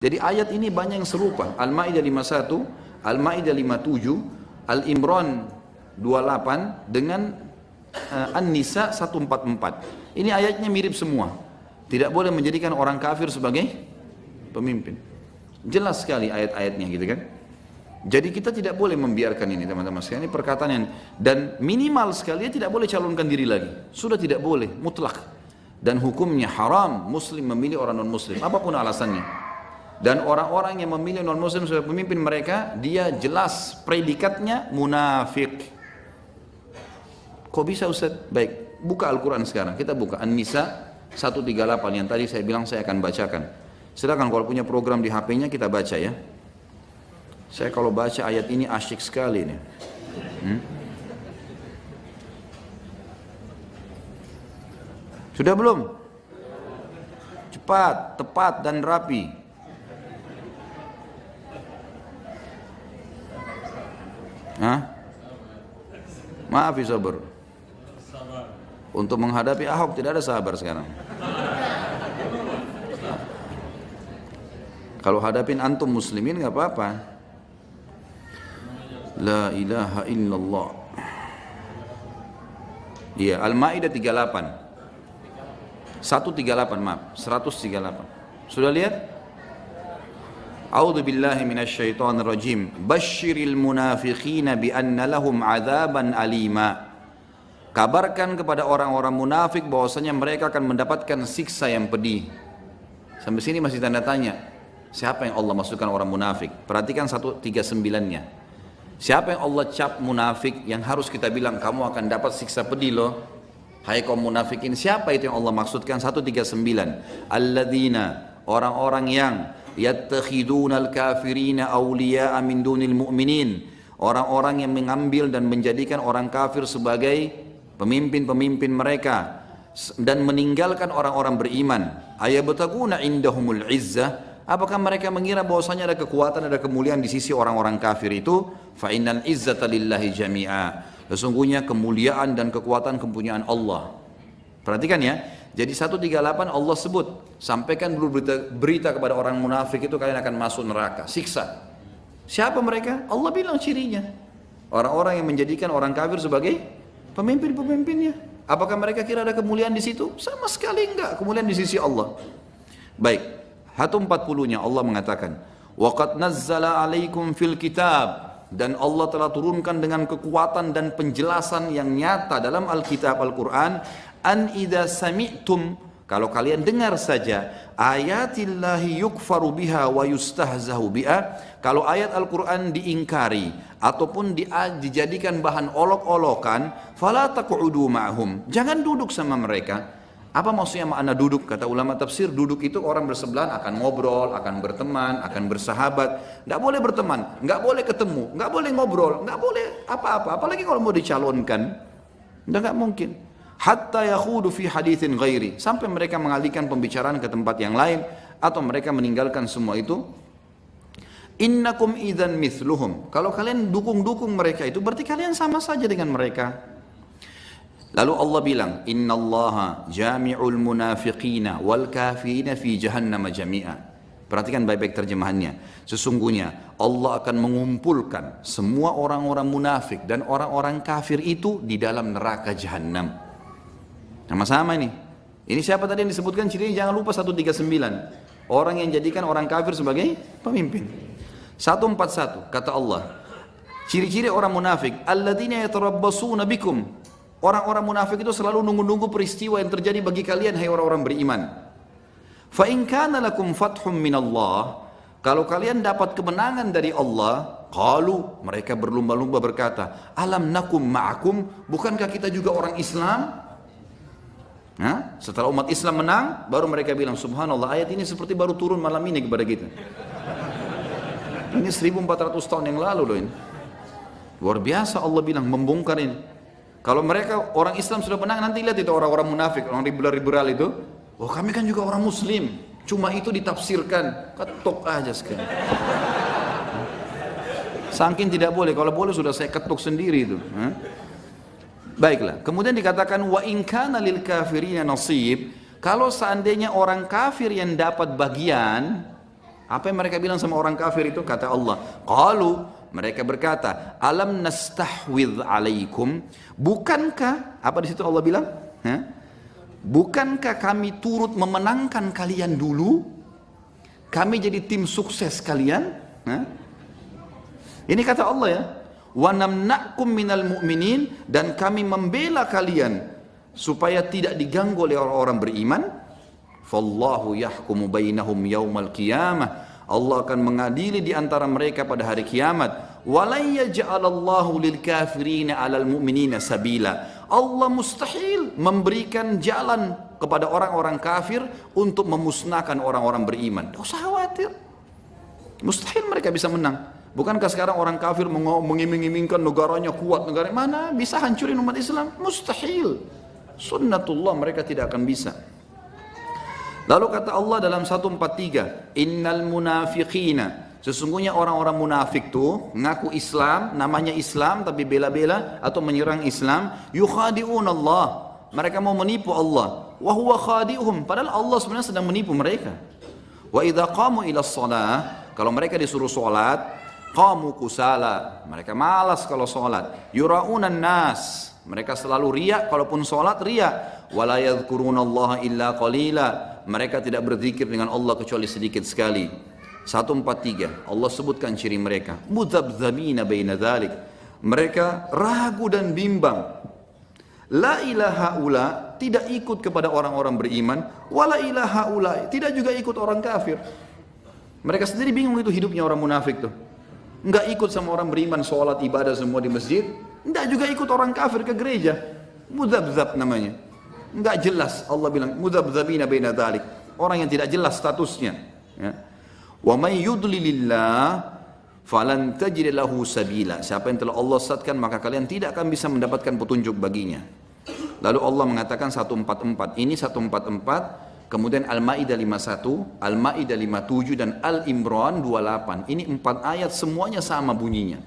Jadi ayat ini banyak yang serupa. Al-Maidah 51, Al-Maidah 57, Al-Imran 28 dengan An-Nisa 144. Ini ayatnya mirip semua. Tidak boleh menjadikan orang kafir sebagai pemimpin. Jelas sekali ayat-ayatnya gitu kan. Jadi kita tidak boleh membiarkan ini teman-teman sekalian. Ini perkataan yang, dan minimal sekali dia tidak boleh calonkan diri lagi. Sudah tidak boleh, mutlak. Dan hukumnya haram muslim memilih orang non-muslim, apapun alasannya. Dan orang-orang yang memilih non-muslim sebagai pemimpin mereka, dia jelas predikatnya munafik. Kok bisa Ustaz? Baik, buka Al-Quran sekarang. Kita buka An-Nisa 138 yang tadi saya bilang saya akan bacakan. Silakan kalau punya program di HP-nya kita baca ya. Saya kalau baca ayat ini asyik sekali nih. Sudah belum? Cepat, tepat dan rapi. Hah? Maaf ya sabar. Untuk menghadapi Ahok tidak ada sabar sekarang. Kalau hadapin antum muslimin nggak apa-apa. La ilaha illallah. Iya, Al-Maidah 38. 138 maaf, 138. Sudah lihat? A'udzu billahi minasyaitonir rajim. Basyiril munafiqina bi anna lahum 'adzaban alima. Kabarkan kepada orang-orang munafik bahwasanya mereka akan mendapatkan siksa yang pedih. Sampai sini masih tanda tanya. Siapa yang Allah masukkan orang munafik? Perhatikan 139-nya. Siapa yang Allah cap munafik yang harus kita bilang kamu akan dapat siksa pedih loh? Hai kaum munafikin, siapa itu yang Allah maksudkan? 139. Alladzina, orang-orang yang yattakhidunal kafirina awliya'a min dunil mu'minin. Orang-orang yang mengambil dan menjadikan orang kafir sebagai pemimpin-pemimpin mereka dan meninggalkan orang-orang beriman. Ayabtaguna indahumul izzah. Apakah mereka mengira bahwasanya ada kekuatan, ada kemuliaan di sisi orang-orang kafir itu? Fa innal izzata lillahi jami'a. Sesungguhnya kemuliaan dan kekuatan kepunyaan Allah. Perhatikan ya. Jadi 138 Allah sebut, sampaikan dulu berita kepada orang munafik itu kalian akan masuk neraka, siksa. Siapa mereka? Allah bilang cirinya. Orang-orang yang menjadikan orang kafir sebagai pemimpin-pemimpinnya. Apakah mereka kira ada kemuliaan di situ? Sama sekali enggak, kemuliaan di sisi Allah. Baik. 140-nya Allah mengatakan, "Waqad nazzala 'alaikum fil kitab." Dan Allah telah turunkan dengan kekuatan dan penjelasan yang nyata dalam Alkitab Al-Quran, an idza sami'tum, kalau kalian dengar saja ayatillahi yukfaru biha wa yustahzahu biha, kalau ayat Al-Quran diingkari ataupun dijadikan bahan olok-olokan, fala taq'udu ma'hum, jangan duduk sama mereka. Apa maksudnya makna duduk? Kata ulama tafsir, duduk itu orang bersebelahan akan ngobrol, akan berteman, akan bersahabat. Nggak boleh berteman, nggak boleh ketemu, nggak boleh ngobrol, nggak boleh apa-apa. Apalagi kalau mau dicalonkan, nggak mungkin. Hatta yakhudu fi haditsin ghairi, sampai mereka mengalihkan pembicaraan ke tempat yang lain atau mereka meninggalkan semua itu. Innakum idzan mithluhum, kalau kalian dukung mereka itu berarti kalian sama saja dengan mereka. Lalu Allah bilang, innallaha jami'ul munafiqina wal kafirina fi jahannam jami'a. Perhatikan baik-baik terjemahannya. Sesungguhnya Allah akan mengumpulkan semua orang-orang munafik dan orang-orang kafir itu di dalam neraka jahannam. Sama-sama ini. Ini siapa tadi yang disebutkan cirinya? Jangan lupa 139. Orang yang jadikan orang kafir sebagai pemimpin. 141 kata Allah. Ciri-ciri orang munafik, alladzina yatarabbasuna bikum. Orang-orang munafik itu selalu nunggu-nunggu peristiwa yang terjadi bagi kalian, hai orang-orang beriman. Fa in kana lakum fathum minallah, kalau kalian dapat kemenangan dari Allah, qalu, mereka berlumba-lumba berkata, alam nakum ma'akum, bukankah kita juga orang Islam? Nah, setelah umat Islam menang, baru mereka bilang, subhanallah, ayat ini seperti baru turun malam ini kepada kita. Ini 1400 tahun yang lalu loh ini. Luar biasa Allah bilang, membongkar ini. Kalau mereka orang Islam sudah menang, nanti lihat itu orang-orang munafik, orang liberal itu, oh kami kan juga orang Muslim, cuma itu ditafsirkan, ketuk aja sekali. Saking tidak boleh, kalau boleh sudah saya ketuk sendiri itu. Baiklah, kemudian dikatakan wa in kana lil kafirina nasib, kalau seandainya orang kafir yang dapat bagian, Apa yang mereka bilang sama orang kafir itu? Kata Allah, qalu, mereka berkata, alam nastahwidh alaikum, bukankah, apa di situ Allah bilang? Bukankah kami turut memenangkan kalian dulu? Kami jadi tim sukses kalian? Ini kata Allah ya. Wa namna'kum minal mu'minin, dan kami membela kalian supaya tidak diganggu oleh orang-orang beriman. Fallahu yahkumu bainahum yaumal qiyamah. Allah akan mengadili di antara mereka pada hari kiamat. Walai yaj'alallahu lil kafirina 'alal mu'minina sabila. Allah mustahil memberikan jalan kepada orang-orang kafir untuk memusnahkan orang-orang beriman. Tidak usah khawatir. Mustahil mereka bisa menang. Bukankah sekarang orang kafir mengiming-imingkan negaranya kuat, negara mana bisa hancurin umat Islam? Mustahil. Sunnatullah, mereka tidak akan bisa. Lalu kata Allah dalam 143, innal munafiqina, sesungguhnya orang-orang munafik tuh ngaku Islam, namanya Islam tapi bela-bela atau menyerang Islam, yukhadi'un Allah, mereka mau menipu Allah, wa huwa khadi'uhum, padahal Allah sebenarnya sedang menipu mereka. Wa idza qamu ila shalah, kalau mereka disuruh salat, qamu kusala, mereka malas kalau salat, yura'unan nas, mereka selalu riya, kalaupun salat riya, wala yadhkurunallaha illa qalila, mereka tidak berzikir dengan Allah kecuali sedikit sekali. 143, Allah sebutkan ciri mereka, mudzabdzabina baina dzalik, mereka ragu dan bimbang. La ilaha ula, tidak ikut kepada orang-orang beriman, wala ilaha ula, tidak juga ikut orang kafir. Mereka sendiri bingung itu hidupnya orang munafik tuh. Enggak ikut sama orang beriman, sholat ibadah semua di masjid, enggak juga ikut orang kafir ke gereja. Mudzabdzab namanya. Enggak jelas, Allah bilang mudzabdzabina baina dzalik, orang yang tidak jelas statusnya, ya. Wa may yudlilillah falan tajid lahu sabila, siapa yang telah Allah sesatkan maka kalian tidak akan bisa mendapatkan petunjuk baginya. Lalu Allah mengatakan 144, ini 144, kemudian Al-Maidah 51, Al-Maidah 57 dan Al-Imran 28. Ini 4 ayat semuanya sama bunyinya.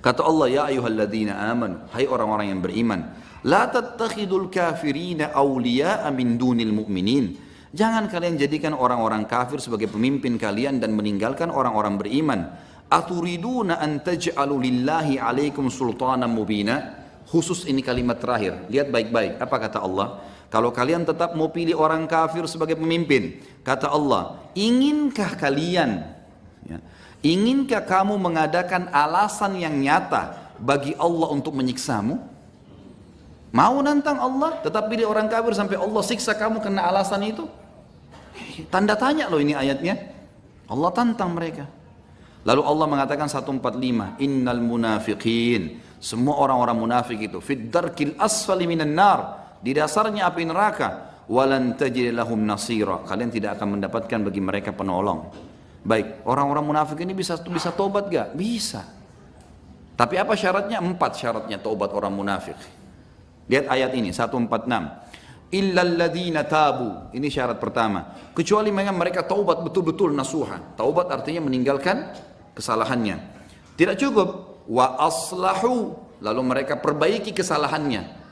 Kata Allah, ya ayyuhalladzina amanu, hai orang-orang yang beriman, la tattakhidul kafirina awliya'a min dunil mu'minin. Jangan kalian jadikan orang-orang kafir sebagai pemimpin kalian dan meninggalkan orang-orang beriman. Aturiduna an taj'alu lillahi alaikum sultanan mubina. Khusus ini kalimat terakhir. Lihat baik-baik. Apa kata Allah? Kalau kalian tetap mau pilih orang kafir sebagai pemimpin, kata Allah, inginkah kalian, ya, inginkah kamu mengadakan alasan yang nyata bagi Allah untuk menyiksamu? Mau nantang Allah, tetap pilih orang kafir sampai Allah siksa kamu karena alasan itu? Tanda tanya loh ini ayatnya. Allah tantang mereka. Lalu Allah mengatakan 145, innal munafiqin, semua orang-orang munafik itu, fid darkil asfali minan nar, di dasarnya api neraka, walan tajid lahum nasira, kalian tidak akan mendapatkan bagi mereka penolong. Baik, orang-orang munafik ini bisa tobat gak? Bisa. Tapi apa syaratnya? 4 syaratnya tobat orang munafik. Lihat ayat ini 146. Illalladzina tabu. Ini syarat pertama. Kecuali mereka taubat betul-betul nasuha. Taubat artinya meninggalkan kesalahannya. Tidak cukup. Wa aslahu. Lalu mereka perbaiki kesalahannya.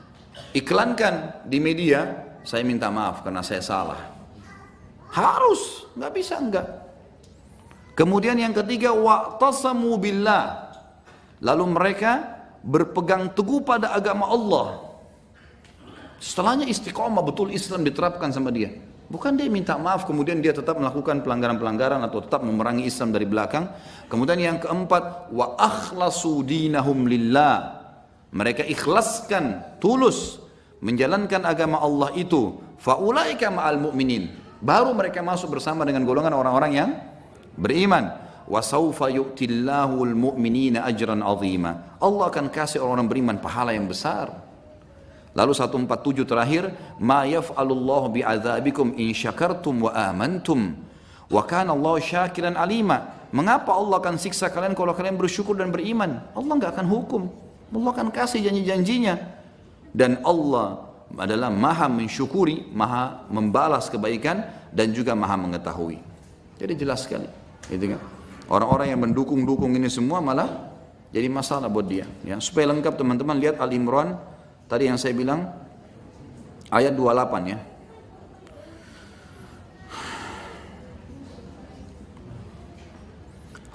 Iklankan di media, saya minta maaf karena saya salah. Harus, nggak bisa enggak. Kemudian yang ketiga, wa'tasamu billah. Lalu mereka berpegang teguh pada agama Allah. Setelahnya istiqomah, betul Islam diterapkan sama dia. Bukan dia minta maaf kemudian dia tetap melakukan pelanggaran-pelanggaran atau tetap memerangi Islam dari belakang. Kemudian yang keempat, wa akhlasu dinahum lillah. Mereka ikhlaskan, tulus menjalankan agama Allah itu. Faulaika ma'al mu'minin. Baru mereka masuk bersama dengan golongan orang-orang yang beriman. Wa sawfa yu'tillahu al-mu'minina ajran 'azima. Allah akan kasih orang-orang beriman pahala yang besar. Lalu 147 terakhir, ma yaf'alullahu bi'adzabikum in syakartum wa amantum wa kana Allah syakiran alima. Mengapa Allah akan siksa kalian kalau kalian bersyukur dan beriman? Allah enggak akan hukum. Allah akan kasih janji-janjinya. Dan Allah adalah maha mensyukuri, maha membalas kebaikan dan juga maha mengetahui. Jadi jelas sekali, gitu kan? Orang-orang yang mendukung-dukung ini semua malah jadi masalah buat dia. Ya, supaya lengkap teman-teman lihat Al-Imran tadi yang saya bilang ayat 28 ya.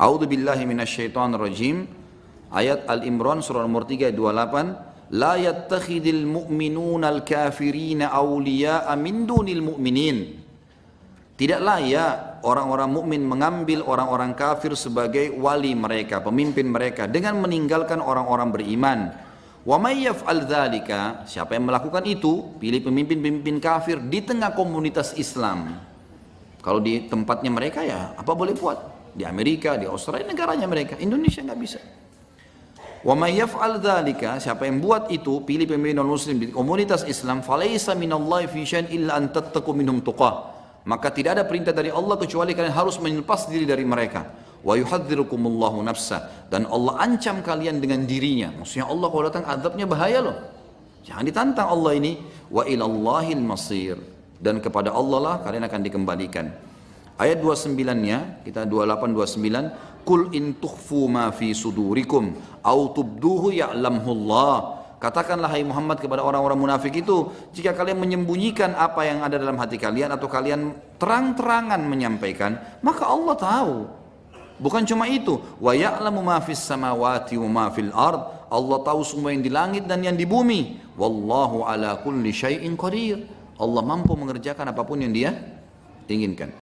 A'udzu billahi minasyaitonir rajim. Ayat Al-Imran surah nomor 3 ayat 28. La yattakhidul mu'minuna al-kafirina awliya'a min dunil mu'minin. Tidak layak orang-orang mukmin mengambil orang-orang kafir sebagai wali mereka, pemimpin mereka dengan meninggalkan orang-orang beriman. Wa may yaf'al dzalika, siapa yang melakukan itu, pilih pemimpin-pemimpin kafir di tengah komunitas Islam. Kalau di tempatnya mereka ya apa boleh buat? Di Amerika, di Australia negaranya mereka, Indonesia nggak bisa. Wa may yaf'al dzalika, siapa yang buat itu, pilih pemimpin non-muslim di komunitas Islam, falaisa minallahi fi syai'in illa an tattaqu minhum tuqah. Maka tidak ada perintah dari Allah kecuali kalian harus menyelepas diri dari mereka. Wa yuhadzirukumullahu nafsa, dan Allah ancam kalian dengan dirinya. Maksudnya Allah kalau datang azabnya bahaya loh. Jangan ditantang Allah ini. Wa ilallahil masir, dan kepada Allah lah kalian akan dikembalikan. Ayat 29-nya, kita 28 29, Qul in tukhfu ma fi sudurikum au tubduhu ya'lamhullah. Katakanlah hai Muhammad kepada orang-orang munafik itu, jika kalian menyembunyikan apa yang ada dalam hati kalian atau kalian terang-terangan menyampaikan, maka Allah tahu. Bukan cuma itu, wa ya'lamu ma fis samawati wa ma fil ard. Allah tahu semua yang di langit dan yang di bumi. Wallahu ala kulli syai'in qadir. Allah mampu mengerjakan apapun yang Dia inginkan.